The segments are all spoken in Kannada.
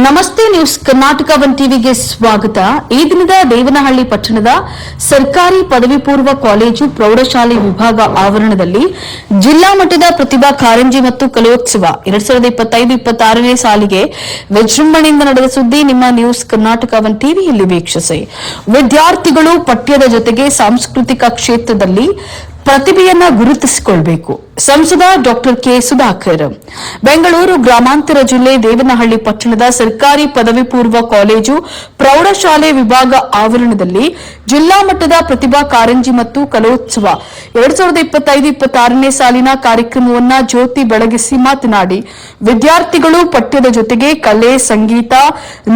ನಮಸ್ತೆ ನ್ಯೂಸ್ ಕರ್ನಾಟಕ ಒನ್ ಟಿವಿಗೆ ಸ್ವಾಗತ. ಈ ದಿನದ ದೇವನಹಳ್ಳಿ ಪಟ್ಟಣದ ಸರ್ಕಾರಿ ಪದವಿ ಪೂರ್ವ ಕಾಲೇಜು ಪ್ರೌಢಶಾಲೆ ವಿಭಾಗ ಆವರಣದಲ್ಲಿ ಜಿಲ್ಲಾ ಮಟ್ಟದ ಪ್ರತಿಭಾ ಕಾರಂಜಿ ಮತ್ತು ಕಲೋತ್ಸವ 2025-26ನೇ ಸಾಲಿಗೆ ವಿಜೃಂಭಣೆಯಿಂದ ನಡೆದ ಸುದ್ದಿ ನಿಮ್ಮ ನ್ಯೂಸ್ ಕರ್ನಾಟಕ ಒನ್ ಟಿವಿಯಲ್ಲಿ ವೀಕ್ಷಿಸಿ. ವಿದ್ಯಾರ್ಥಿಗಳು ಪಠ್ಯದ ಜೊತೆಗೆ ಸಾಂಸ್ಕೃತಿಕ ಕ್ಷೇತ್ರದಲ್ಲಿ ಪ್ರತಿಭೆಯನ್ನ ಗುರುತಿಸಿಕೊಳ್ಳಬೇಕು. ಸಂಸದ ಡಾಕ್ಟರ್ ಕೆ ಸುಧಾಕರ್. ಬೆಂಗಳೂರು ಗ್ರಾಮಾಂತರ ಜಿಲ್ಲೆ ದೇವನಹಳ್ಳಿ ಪಟ್ಟಣದ ಸರ್ಕಾರಿ ಪದವಿ ಪೂರ್ವ ಕಾಲೇಜು ಪ್ರೌಢಶಾಲೆ ವಿಭಾಗ ಆವರಣದಲ್ಲಿ ಜಿಲ್ಲಾ ಮಟ್ಟದ ಪ್ರತಿಭಾ ಕಾರಂಜಿ ಮತ್ತು ಕಲೋತ್ಸವ 2025-26ನೇ ಸಾಲಿನ ಕಾರ್ಯಕ್ರಮವನ್ನು ಜ್ಯೋತಿ ಬೆಳಗಿಸಿ ಮಾತನಾಡಿ, ವಿದ್ಯಾರ್ಥಿಗಳು ಪಠ್ಯದ ಜೊತೆಗೆ ಕಲೆ, ಸಂಗೀತ,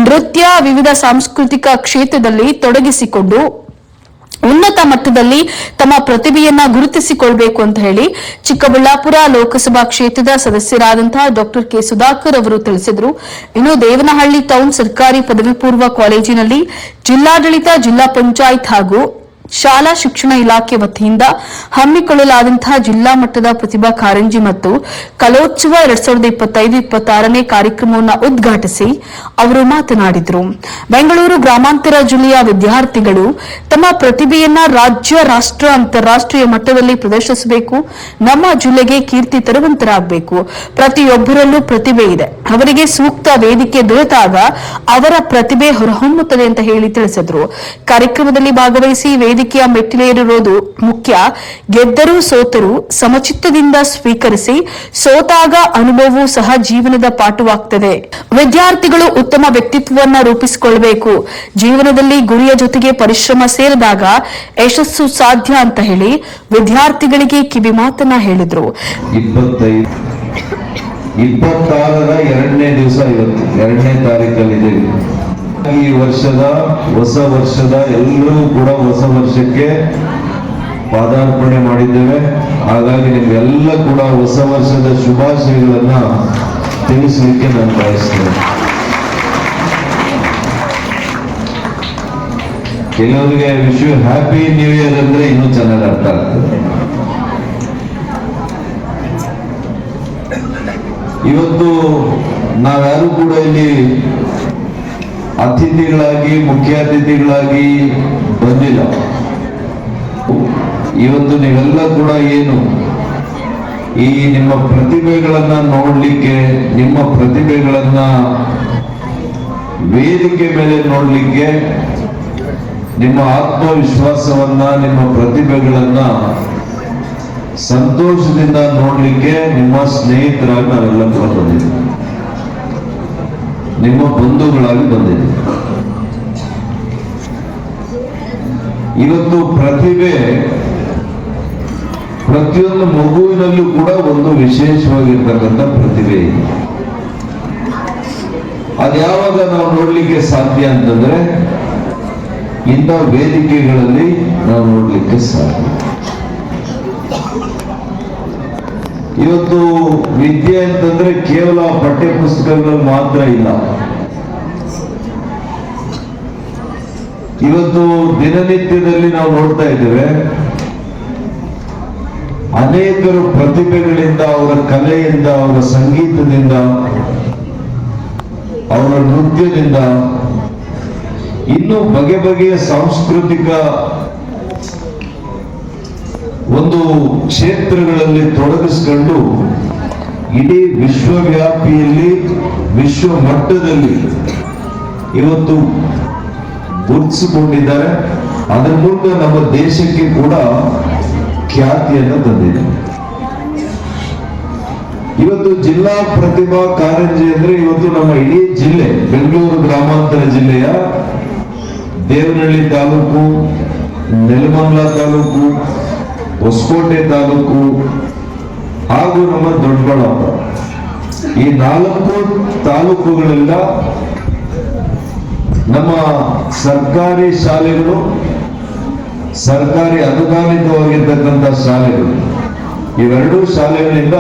ನೃತ್ಯ, ವಿವಿಧ ಸಾಂಸ್ಕೃತಿಕ ಕ್ಷೇತ್ರದಲ್ಲಿ ತೊಡಗಿಸಿಕೊಂಡು ಉನ್ನತ ಮಟ್ಟದಲ್ಲಿ ತಮ್ಮ ಪ್ರತಿಭೆಯನ್ನ ಗುರುತಿಸಿಕೊಳ್ಳಬೇಕು ಅಂತ ಹೇಳಿ ಚಿಕ್ಕಬಳ್ಳಾಪುರ ಲೋಕಸಭಾ ಕ್ಷೇತ್ರದ ಸದಸ್ಯರಾದಂತಹ ಡಾಕ್ಟರ್ ಕೆ ಸುಧಾಕರ್ ಅವರು ತಿಳಿಸಿದರು. ಇನ್ನು ದೇವನಹಳ್ಳಿ ಟೌನ್ ಸರ್ಕಾರಿ ಪದವಿ ಪೂರ್ವ ಕಾಲೇಜಿನಲ್ಲಿ ಜಿಲ್ಲಾಡಳಿತ, ಜಿಲ್ಲಾ ಪಂಚಾಯತ್ ಹಾಗೂ ಶಾಲಾ ಶಿಕ್ಷಣ ಇಲಾಖೆ ವತಿಯಿಂದ ಹಮ್ಮಿಕೊಳ್ಳಲಾದಂತಹ ಜಿಲ್ಲಾ ಮಟ್ಟದ ಪ್ರತಿಭಾ ಕಾರಂಜಿ ಮತ್ತು ಕಲೋತ್ಸವ 2025-26ನೇ ಕಾರ್ಯಕ್ರಮವನ್ನು ಉದ್ಘಾಟಿಸಿ ಅವರು ಮಾತನಾಡಿದರು. ಬೆಂಗಳೂರು ಗ್ರಾಮಾಂತರ ಜಿಲ್ಲೆಯ ವಿದ್ಯಾರ್ಥಿಗಳು ತಮ್ಮ ಪ್ರತಿಭೆಯನ್ನ ರಾಜ್ಯ, ರಾಷ್ಟ್ರ, ಅಂತಾರಾಷ್ಟ್ರೀಯ ಮಟ್ಟದಲ್ಲಿ ಪ್ರದರ್ಶಿಸಬೇಕು. ನಮ್ಮ ಜಿಲ್ಲೆಗೆ ಕೀರ್ತಿ ತರುವಂತರಾಗಬೇಕು. ಪ್ರತಿಯೊಬ್ಬರಲ್ಲೂ ಪ್ರತಿಭೆ ಇದೆ. ಅವರಿಗೆ ಸೂಕ್ತ ವೇದಿಕೆ ದೊರೆತಾಗ ಅವರ ಪ್ರತಿಭೆ ಹೊರಹೊಮ್ಮುತ್ತದೆ ಅಂತ ಹೇಳಿ ತಿಳಿಸಿದರು. ಕಾರ್ಯಕ್ರಮದಲ್ಲಿ ಭಾಗವಹಿಸಿ ವೇದಿಕೆಯ ಮೆಟ್ಟಿಲೇರಿರುವುದು ಮುಖ್ಯ. ಗೆದ್ದರೂ ಸೋತರೂ ಸಮಚಿತ್ತದಿಂದ ಸ್ವೀಕರಿಸಿ, ಸೋತಾಗ ಅನುಭವವೂ ಸಹ ಜೀವನದ ಪಾಠವಾಗ್ತದೆ. ವಿದ್ಯಾರ್ಥಿಗಳು ಉತ್ತಮ ವ್ಯಕ್ತಿತ್ವವನ್ನು ರೂಪಿಸಿಕೊಳ್ಳಬೇಕು. ಜೀವನದಲ್ಲಿ ಗುರಿಯ ಜೊತೆಗೆ ಪರಿಶ್ರಮ ಸೇರಿದಾಗ ಯಶಸ್ಸು ಸಾಧ್ಯ ಅಂತ ಹೇಳಿ ವಿದ್ಯಾರ್ಥಿಗಳಿಗೆ ಕಿವಿ ಮಾತನ್ನ ಹೇಳಿದ್ರು. 26ರ 2ನೇ ದಿವಸ ಇವತ್ತು 2ನೇ ತಾರೀಕಲ್ಲಿದೆ. ಈ ವರ್ಷದ ಹೊಸ ವರ್ಷದ ಎಲ್ಲರೂ ಕೂಡ ಹೊಸ ವರ್ಷಕ್ಕೆ ಪಾದಾರ್ಪಣೆ ಮಾಡಿದ್ದೇವೆ. ಹಾಗಾಗಿ ನಿಮ್ಗೆಲ್ಲ ಕೂಡ ಹೊಸ ವರ್ಷದ ಶುಭಾಶಯಗಳನ್ನ ತಿಳಿಸಲಿಕ್ಕೆ ನಾನು ಬಯಸ್ತೇನೆ. ಕೆಲವರಿಗೆ wish you happy new year ಅಂದ್ರೆ ಇನ್ನೂ ಚೆನ್ನಾಗಿ ಅರ್ಥ ಆಗ್ತದೆ. ಇವತ್ತು ನಾವ್ಯಾರು ಕೂಡ ಇಲ್ಲಿ ಅತಿಥಿಗಳಾಗಿ, ಮುಖ್ಯ ಅತಿಥಿಗಳಾಗಿ ಬಂದಿಲ್ಲ. ಇವತ್ತು ನೀವೆಲ್ಲ ಕೂಡ ಏನು ಈ ನಿಮ್ಮ ಪ್ರತಿಭೆಗಳನ್ನ ನೋಡ್ಲಿಕ್ಕೆ, ನಿಮ್ಮ ಪ್ರತಿಭೆಗಳನ್ನ ವೇದಿಕೆ ಮೇಲೆ ನೋಡ್ಲಿಕ್ಕೆ, ನಿಮ್ಮ ಆತ್ಮವಿಶ್ವಾಸವನ್ನ, ನಿಮ್ಮ ಪ್ರತಿಭೆಗಳನ್ನ ಸಂತೋಷದಿಂದ ನೋಡ್ಲಿಕ್ಕೆ ನಿಮ್ಮ ಸ್ನೇಹಿತರಾಗಿ ನಾವೆಲ್ಲ ಕೂಡ ಬಂದಿದ್ದೀವಿ, ನಿಮ್ಮ ಬಂಧುಗಳಾಗಿ ಬಂದಿದ್ದೀವಿ. ಇವತ್ತು ಪ್ರತಿಭೆ ಪ್ರತಿಯೊಂದು ಮಗುವಿನಲ್ಲೂ ಕೂಡ ಒಂದು ವಿಶೇಷವಾಗಿರ್ತಕ್ಕಂಥ ಪ್ರತಿಭೆ ಇದೆ. ಅದ್ಯಾವಾಗ ನಾವು ನೋಡ್ಲಿಕ್ಕೆ ಸಾಧ್ಯ ಅಂತಂದ್ರೆ ಇಂಥ ವೇದಿಕೆಗಳಲ್ಲಿ ನಾವು ನೋಡ್ಲಿಕ್ಕೆ ಸಾಧ್ಯ. ಇವತ್ತು ವಿದ್ಯೆ ಅಂತಂದ್ರೆ ಕೇವಲ ಪಠ್ಯ ಪುಸ್ತಕಗಳು ಮಾತ್ರ ಇಲ್ಲ. ಇವತ್ತು ದಿನನಿತ್ಯದಲ್ಲಿ ನಾವು ನೋಡ್ತಾ ಇದ್ದೇವೆ, ಅನೇಕರು ಪ್ರತಿಭೆಗಳಿಂದ, ಅವರ ಕಲೆಯಿಂದ, ಅವರ ಸಂಗೀತದಿಂದ, ಅವರ ನೃತ್ಯದಿಂದ, ಇನ್ನೂ ಬಗೆ ಬಗೆಯ ಸಾಂಸ್ಕೃತಿಕ ಒಂದು ಕ್ಷೇತ್ರಗಳಲ್ಲಿ ತೊಡಗಿಸಿಕೊಂಡು ಇಡೀ ವಿಶ್ವವ್ಯಾಪಿಯಲ್ಲಿ, ವಿಶ್ವ ಮಟ್ಟದಲ್ಲಿ ಇವತ್ತು ಗುರುತಿಸಿಕೊಂಡಿದ್ದಾರೆ. ಅದರ ಮೂಲಕ ನಮ್ಮ ದೇಶಕ್ಕೆ ಕೂಡ ಖ್ಯಾತಿಯನ್ನು ತಂದಿದೆ. ಇವತ್ತು ಜಿಲ್ಲಾ ಪ್ರತಿಭಾ ಕಾರಂಜಿ ಅಂದ್ರೆ ಇವತ್ತು ನಮ್ಮ ಇಡೀ ಜಿಲ್ಲೆ, ಬೆಂಗಳೂರು ಗ್ರಾಮಾಂತರ ಜಿಲ್ಲೆಯ ದೇವನಹಳ್ಳಿ ತಾಲೂಕು, ನೆಲಮಂಗಲ ತಾಲೂಕು, ಹೊಸಕೋಟೆ ತಾಲೂಕು ಹಾಗೂ ನಮ್ಮ ದೊಡ್ಡಬಳ್ಳಾಪುರ, ಈ 4 ತಾಲೂಕುಗಳೆಲ್ಲ ನಮ್ಮ ಸರ್ಕಾರಿ ಶಾಲೆಗಳು, ಸರ್ಕಾರಿ ಅನುದಾನಿತವಾಗಿರ್ತಕ್ಕಂಥ ಶಾಲೆಗಳು, ಇವೆರಡೂ ಶಾಲೆಗಳಿಂದ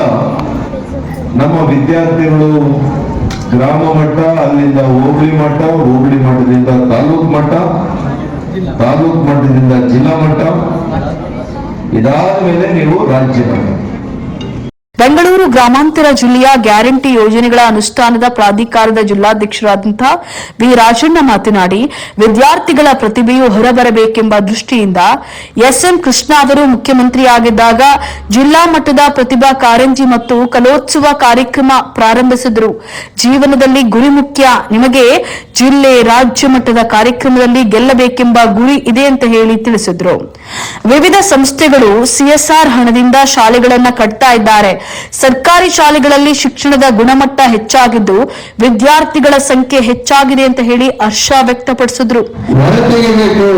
ನಮ್ಮ ವಿದ್ಯಾರ್ಥಿಗಳು ಗ್ರಾಮ ಮಟ್ಟ, ಅಲ್ಲಿಂದ ಹೋಬಳಿ ಮಟ್ಟ, ಹೋಬಳಿ ಮಟ್ಟದಿಂದ ತಾಲೂಕು ಮಟ್ಟ, ತಾಲೂಕು ಮಟ್ಟದಿಂದ ಜಿಲ್ಲಾ ಮಟ್ಟ, ಇದಾದ ಮೇಲೆ ನೀವು ರಾಜ್ಯ ಮಟ್ಟ. ಬೆಂಗಳೂರು ಗ್ರಾಮಾಂತರ ಜಿಲ್ಲೆಯ ಗ್ಯಾರಂಟಿ ಯೋಜನೆಗಳ ಅನುಷ್ಠಾನದ ಪ್ರಾಧಿಕಾರದ ಜಿಲ್ಲಾಧ್ಯಕ್ಷರಾದಂತಹ ವಿ ರಾಜಣ್ಣ ಮಾತನಾಡಿ, ವಿದ್ಯಾರ್ಥಿಗಳ ಪ್ರತಿಭೆಯು ಹೊರಬರಬೇಕೆಂಬ ದೃಷ್ಟಿಯಿಂದ ಎಸ್ಎಂ ಕೃಷ್ಣ ಅವರು ಮುಖ್ಯಮಂತ್ರಿಯಾಗಿದ್ದಾಗ ಜಿಲ್ಲಾ ಮಟ್ಟದ ಪ್ರತಿಭಾ ಕಾರಂಜಿ ಮತ್ತು ಕಲೋತ್ಸವ ಕಾರ್ಯಕ್ರಮ ಪ್ರಾರಂಭಿಸಿದರು. ಜೀವನದಲ್ಲಿ ಗುರಿ ಮುಖ್ಯ. ನಿಮಗೆ ಜಿಲ್ಲೆ, ರಾಜ್ಯ ಮಟ್ಟದ ಕಾರ್ಯಕ್ರಮದಲ್ಲಿ ಗೆಲ್ಲಬೇಕೆಂಬ ಗುರಿ ಇದೆ ಅಂತ ಹೇಳಿ ತಿಳಿಸಿದ್ರು. ವಿವಿಧ ಸಂಸ್ಥೆಗಳು ಸಿಎಸ್ಆರ್ ಹಣದಿಂದ ಶಾಲೆಗಳನ್ನು ಕಟ್ತಾ ಇದ್ದಾರೆ. ಸರ್ಕಾರಿ ಶಾಲೆಗಳಲ್ಲಿ ಶಿಕ್ಷಣದ ಗುಣಮಟ್ಟ ಹೆಚ್ಚಾಗಿದ್ದು ವಿದ್ಯಾರ್ಥಿಗಳ ಸಂಖ್ಯೆ ಹೆಚ್ಚಾಗಿದೆ ಅಂತ ಹೇಳಿ ಹರ್ಷ ವ್ಯಕ್ತಪಡಿಸಿದ್ರು. ಹೊರತೆಗೆಯಬೇಕು.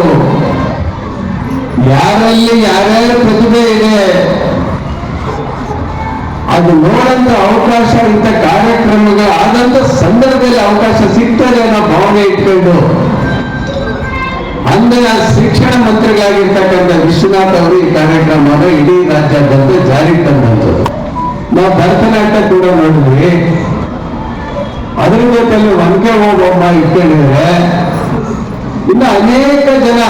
ಯಾರಲ್ಲಿ ಯಾರ್ಯಾರ ಪ್ರತಿಭೆ ಇದೆ ಅದು ನೋಡಂತ ಅವಕಾಶ, ಇಂಥ ಕಾರ್ಯಕ್ರಮಗಳು ಆದಂತ ಸಂದರ್ಭದಲ್ಲಿ ಅವಕಾಶ ಸಿಗ್ತದೆ ಅನ್ನೋ ಭಾವನೆ ಇಟ್ಕೊಂಡು ಅಂದಿನ ಶಿಕ್ಷಣ ಮಂತ್ರಿಗಳಾಗಿರ್ತಕ್ಕಂಥ ವಿಶ್ವನಾಥ್ ಅವರು ಈ ಕಾರ್ಯಕ್ರಮವನ್ನು ಇಡೀ ರಾಜ್ಯಾದ್ಯಂತ ಜಾರಿಗೆ ತಂದಂಥದ್ದು. ನಾವು ಭರತನಾಟ್ಯ ಕೂಡ ನೋಡಿದ್ವಿ. ಅದ್ರ ಜೊತೆಯಲ್ಲಿ ಒನಕೆ ಓಬವ್ವ ಇಟ್ಕೊಂಡಿದ್ರೆ ಇನ್ನು ಅನೇಕ ಜನ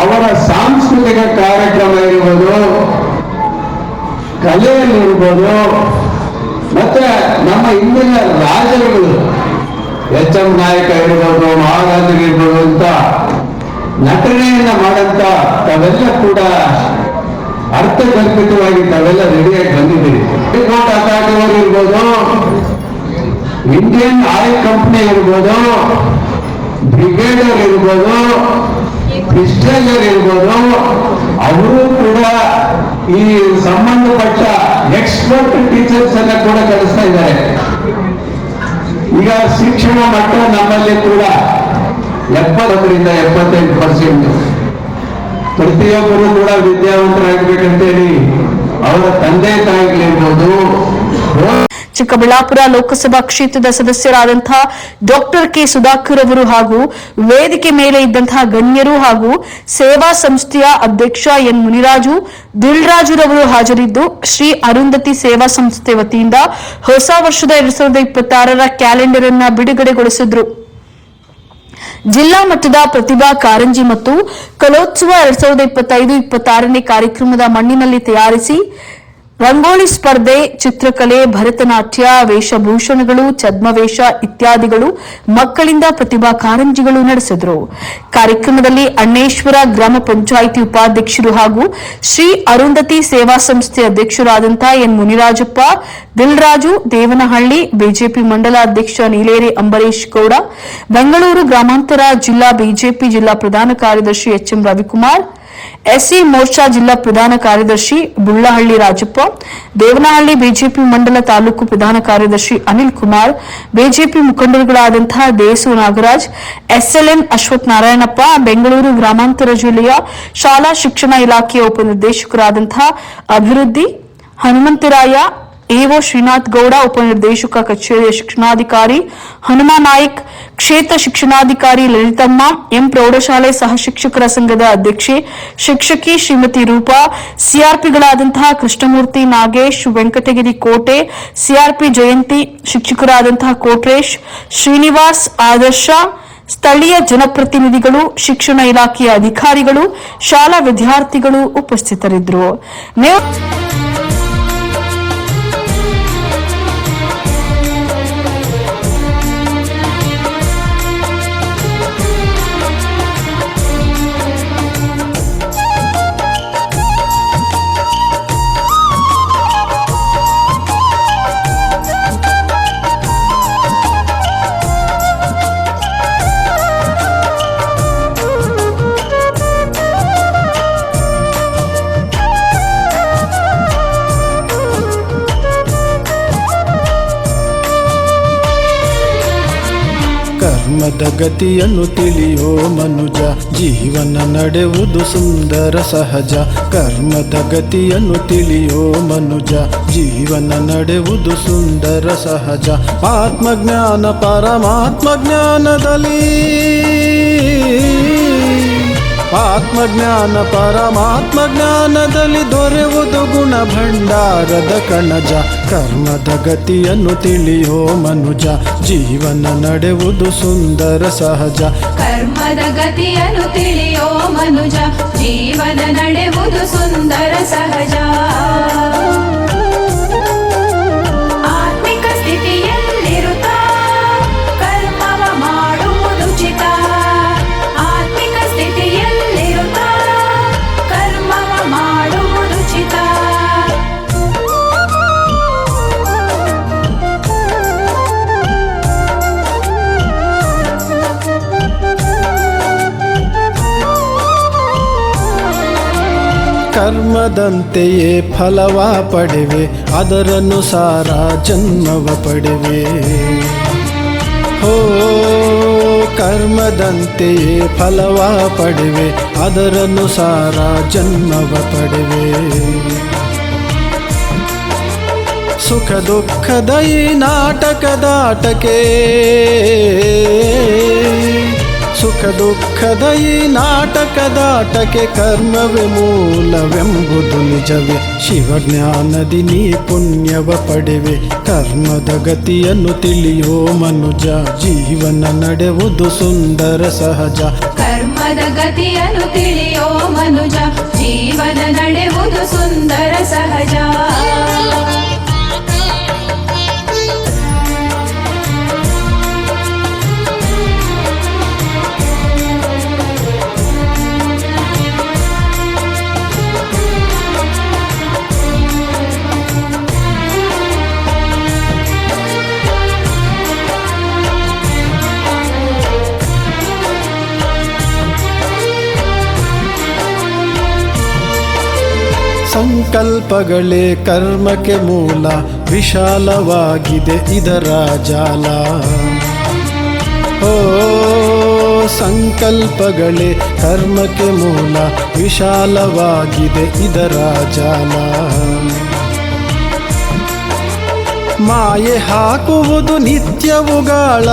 ಅವರ ಸಾಂಸ್ಕೃತಿಕ ಕಾರ್ಯಕ್ರಮ ಇರ್ಬೋದು, ಕಲೆಯಲ್ಲಿ ಇರ್ಬೋದು, ಮತ್ತೆ ನಮ್ಮ ಇಂದಿನ ರಾಜರುಗಳು ಎಚ್ ಎಂ ನಾಯಕ ಇರ್ಬೋದು, ಮಹಾರಾಜರು ಇರ್ಬೋದು ಅಂತ ನಟನೆಯನ್ನ ಮಾಡಂತ ತಾವೆಲ್ಲ ಕೂಡ ಅರ್ಥಕಲ್ಪಿತವಾಗಿ ತಾವೆಲ್ಲ ರೆಡಿಯಾಗಿ ಬಂದಿದ್ದೀರಿ. ಕೋಟ್ ಅಥಾರಿಟಿಯವರು ಇರ್ಬೋದು, ಇಂಡಿಯನ್ ಆಯಿಲ್ ಕಂಪನಿ ಇರ್ಬೋದು, ಬ್ರಿಗೇಡರ್ ಇರ್ಬೋದು, ಕ್ರಿಸ್ಟೈಲರ್ ಇರ್ಬೋದು, ಅವರು ಕೂಡ ಈ ಸಂಬಂಧಪಟ್ಟ ಎಕ್ಸ್ಪರ್ಟ್ ಟೀಚರ್ಸ್ ಅನ್ನ ಕೂಡ ಕಳಿಸ್ತಾ ಇದ್ದಾರೆ. ಈಗ ಶಿಕ್ಷಣ ಮಟ್ಟ ನಮ್ಮಲ್ಲಿ ಕೂಡ 70ರಿಂದ 75% ಪ್ರತಿಯೊಬ್ಬರು ಕೂಡ ವಿದ್ಯಾವಂತರಾಗಬೇಕಂತೇಳಿ ಅವರ ತಂದೆ ತಾಯಿಗಳಿರ್ಬೋದು. ಚಿಕ್ಕಬಳ್ಳಾಪುರ ಲೋಕಸಭಾ ಕ್ಷೇತ್ರದ ಸದಸ್ಯರಾದಂತಹ ಡಾಕ್ಟರ್ ಕೆ ಸುಧಾಕರ್ ಅವರು ಹಾಗೂ ವೇದಿಕೆ ಮೇಲೆ ಇದ್ದಂತಹ ಗಣ್ಯರು ಹಾಗೂ ಸೇವಾ ಸಂಸ್ಥೆಯ ಅಧ್ಯಕ್ಷ ಎನ್ ಮುನಿರಾಜು ದಿಲ್ರಾಜುರವರು ಹಾಜರಿದ್ದು ಶ್ರೀ ಅರುಂಧತಿ ಸೇವಾ ಸಂಸ್ಥೆ ವತಿಯಿಂದ ಹೊಸ ವರ್ಷದ 2026ರ ಕ್ಯಾಲೆಂಡರ್ ಅನ್ನ ಬಿಡುಗಡೆಗೊಳಿಸಿದ್ರು. ಜಿಲ್ಲಾ ಮಟ್ಟದ ಪ್ರತಿಭಾ ಕಾರಂಜಿ ಮತ್ತು ಕಲೋತ್ಸವ 2025-26ನೇ ಕಾರ್ಯಕ್ರಮದ ಮಣ್ಣಿನಲ್ಲಿ ತಯಾರಿಸಿ ರಂಗೋಲಿ ಸ್ಪರ್ಧೆ, ಚಿತ್ರಕಲೆ, ಭರತನಾಟ್ಯ, ವೇಷಭೂಷಣಗಳು, ಛದ್ಮವೇಷ ಇತ್ಯಾದಿಗಳು ಮಕ್ಕಳಿಂದ ಪ್ರತಿಭಾ ಕಾರಂಜಿಗಳು ನಡೆಸಿದರು. ಕಾರ್ಯಕ್ರಮದಲ್ಲಿ ಅಣ್ಣೇಶ್ವರ ಗ್ರಾಮ ಪಂಚಾಯಿತಿ ಉಪಾಧ್ಯಕ್ಷರು ಹಾಗೂ ಶ್ರೀ ಅರುಂಧತಿ ಸೇವಾ ಸಂಸ್ಥೆ ಅಧ್ಯಕ್ಷರಾದಂತಹ ಎನ್ ಮುನಿರಾಜಪ್ಪ, ದಿಲ್ರಾಜು, ದೇವನಹಳ್ಳಿ, ಬಿಜೆಪಿ ಮಂಡಲ ಅಧ್ಯಕ್ಷ ನೀಲೇರಿ ಅಂಬರೀಶ್ ಗೌಡ, ಬೆಂಗಳೂರು ಗ್ರಾಮಾಂತರ ಜಿಲ್ಲಾ ಬಿಜೆಪಿ ಜಿಲ್ಲಾ ಪ್ರಧಾನ ಕಾರ್ಯದರ್ಶಿ H M Ravikumar, SC Morcha ಜಿಲ್ಲಾ ಪ್ರಧಾನ ಕಾರ್ಯದರ್ಶಿ ಬುಳ್ಳಹಳ್ಳಿ ರಾಜಪ್ಪ, ದೇವನಹಳ್ಳಿ ಬಿಜೆಪಿ ಮಂಡಲ ತಾಲೂಕು ಪ್ರಧಾನ ಕಾರ್ಯದರ್ಶಿ ಅನಿಲ್ ಕುಮಾರ್, ಬಿಜೆಪಿ ಮುಖಂಡರುಗಳಾದಂತಹ ದೇಸು ನಾಗರಾಜ್, ಎಸ್ಎಲ್ಎನ್ ಅಶ್ವಥ್ ನಾರಾಯಣಪ್ಪ, ಬೆಂಗಳೂರು ಗ್ರಾಮಾಂತರ ಜಿಲ್ಲೆಯ ಶಾಲಾ ಶಿಕ್ಷಣ ಇಲಾಖೆಯ ಉಪನಿರ್ದೇಶಕರಾದಂತಹ ಅಭಿವೃದ್ಧಿ ಹನುಮಂತರಾಯ, ಎಒ ಶ್ರೀನಾಥ್ ಗೌಡ, ಉಪನಿರ್ದೇಶಕ ಕಚೇರಿಯ ಶಿಕ್ಷಣಾಧಿಕಾರಿ ಹನುಮಾ ನಾಯ್ಕ್, ಕ್ಷೇತ್ರ ಶಿಕ್ಷಣಾಧಿಕಾರಿ ಲಲಿತಮ್ಮ, ಎಂ ಪ್ರೌಢಶಾಲೆ ಸಹ ಶಿಕ್ಷಕರ ಸಂಘದ ಅಧ್ಯಕ್ಷೆ ಶಿಕ್ಷಕಿ ಶ್ರೀಮತಿ ರೂಪಾ, ಸಿಆರ್ಪಿಗಳಾದಂತಹ ಕೃಷ್ಣಮೂರ್ತಿ, ನಾಗೇಶ್, ವೆಂಕಟಗಿರಿ ಕೋಟೆ, ಸಿಆರ್ಪಿ ಜಯಂತಿ, ಶಿಕ್ಷಕರಾದಂತಹ ಕೋಟ್ರೇಶ್, ಶ್ರೀನಿವಾಸ್, ಆದರ್ಶ, ಸ್ಥಳೀಯ ಜನಪ್ರತಿನಿಧಿಗಳು, ಶಿಕ್ಷಣ ಇಲಾಖೆಯ ಅಧಿಕಾರಿಗಳು, ಶಾಲಾ ವಿದ್ಯಾರ್ಥಿಗಳು ಉಪಸ್ಥಿತರಿದ್ದರು. ಕರ್ಮದ ಗತಿಯನ್ನು ತಿಳಿಯೋ ಮನುಜ, ಜೀವನ ನಡೆಯುವುದು ಸುಂದರ ಸಹಜ. ಕರ್ಮದ ಗತಿಯನ್ನು ತಿಳಿಯೋ ಮನುಜ, ಜೀವನ ನಡೆಯುವುದು ಸುಂದರ ಸಹಜ. ಆತ್ಮಜ್ಞಾನ ಪರಮಾತ್ಮ ಜ್ಞಾನದಲ್ಲಿ ಆತ್ಮಜ್ಞಾನ ಪರಮಾತ್ಮ ಜ್ಞಾನದಲ್ಲಿ ದೊರೆಯುವುದು ಗುಣ ಭಂಡಾರದ ಕಣಜ. ಕರ್ಮದ ಗತಿಯನ್ನು ತಿಳಿಯೋ ಮನುಜ, ಜೀವನ ನಡೆಯುವುದು ಸುಂದರ ಸಹಜ. ಕರ್ಮದ ಗತಿಯನ್ನು ತಿಳಿಯೋ ಮನುಜ, ಜೀವನ ನಡೆಯುವುದು ಸುಂದರ ಸಹಜ. ಆತ್ಮಿಕ ಸ್ಥಿತಿಯಲ್ಲಿರುತ್ತಾ ಕರ್ಮವ ಮಾಡುವುದುಚಿತ. ಆತ್ಮಿಕ ಸ್ಥಿತಿಯಲ್ಲಿರುತ್ತಾ ಕರ್ಮವ ಮಾಡುವುದುಚಿತ. ಕರ್ಮದಂತೆಯೇ ಫಲವ ಪಡೆವೆ, ಅದರನುಸಾರ ಜನ್ಮವ ಪಡೆವೆ. ಹೋ ಕರ್ಮದಂತೆಯೇ ಫಲವ ಪಡೆವೆ, ಅದರನುಸಾರ ಜನ್ಮವ ಪಡೆವೆ. ಸುಖ ದುಃಖದ ಈ ನಾಟಕದಾಟಕ್ಕೆ, ಸುಖ ದುಃಖದ ಈ ನಾಟಕದಾಟಕ್ಕೆ ಕರ್ಮವೇ ಮೂಲವೆಂಬುದು ನಿಜವೇ. ಶಿವಜ್ಞಾನದಿ ನೀ ಪುಣ್ಯವ ಪಡೆವೆ, ಕರ್ಮದ ಗತಿಯನ್ನು ತಿಳಿಯೋ ಮನುಜ, ಜೀವನ ನಡೆಯುವುದು ಸುಂದರ ಸಹಜ. ಕರ್ಮದ ಗತಿಯನ್ನು ತಿಳಿಯೋ ಮನುಜ, ಜೀವನ ನಡೆಯುವುದು ಸುಂದರ ಸಹಜ. ಸಂಕಲ್ಪಗಳೇ ಕರ್ಮಕ್ಕೆ ಮೂಲ, ವಿಶಾಲವಾಗಿದೆ ಇದರ ಜಾಲ. ಓ ಸಂಕಲ್ಪಗಳೇ ಕರ್ಮಕ್ಕೆ ಮೂಲ, ವಿಶಾಲವಾಗಿದೆ ಇದರ ಜಾಲ. ಮಾಯೆ ಹಾಕುವುದು ನಿತ್ಯವುಗಾಳ,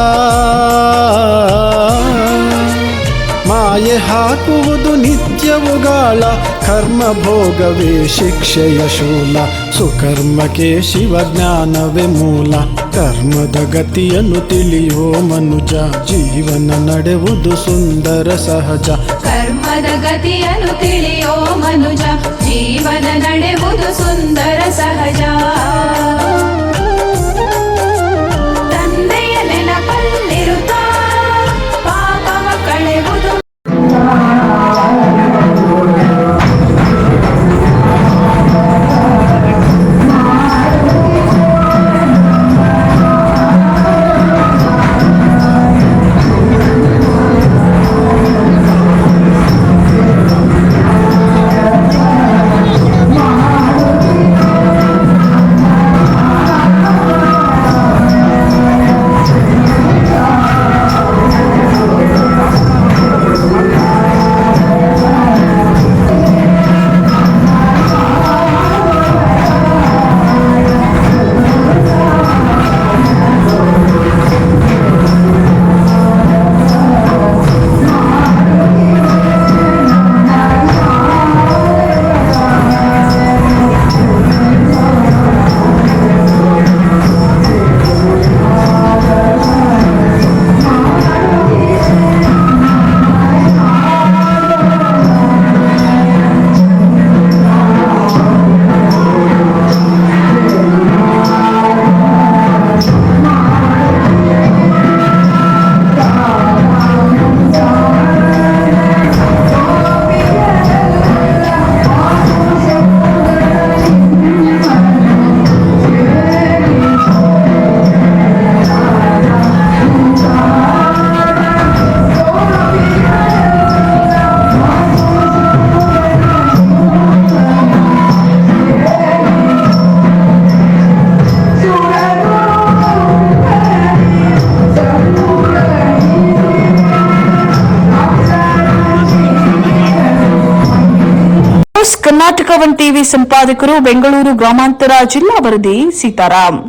ಮಾಯೆ ಹಾಕುವುದು ನಿತ್ಯವುಗಾಳ. ಕರ್ಮ ಭೋಗವೇ ಶಿಕ್ಷೆಯ ಶೂಲ, ಸುಕರ್ಮಕ್ಕೆ ಶಿವಜ್ಞಾನವೇ ಮೂಲ. ಕರ್ಮದ ಗತಿಯನ್ನು ತಿಳಿಯೋ ಮನುಜ, ಜೀವನ ನಡೆಯುವುದು ಸುಂದರ ಸಹಜ. ಕರ್ಮದ ಗತಿಯನ್ನು ತಿಳಿಯೋ ಮನುಜ, ಜೀವನ ನಡೆಯುವುದು ಸುಂದರ ಸಹಜ. ತಂದೆಯ ನೆನಪಲ್ಲಿರುತ್ತಾ ಪಾಪವ ಕಳೆಯುವುದು. ಕರ್ನಾಟಕ ಒನ್ ಟಿವಿ ಸಂಪಾದಕರು, ಬೆಂಗಳೂರು ಗ್ರಾಮಾಂತರ ಜಿಲ್ಲಾ ವರದಿ ಸೀತಾರಾಮ್.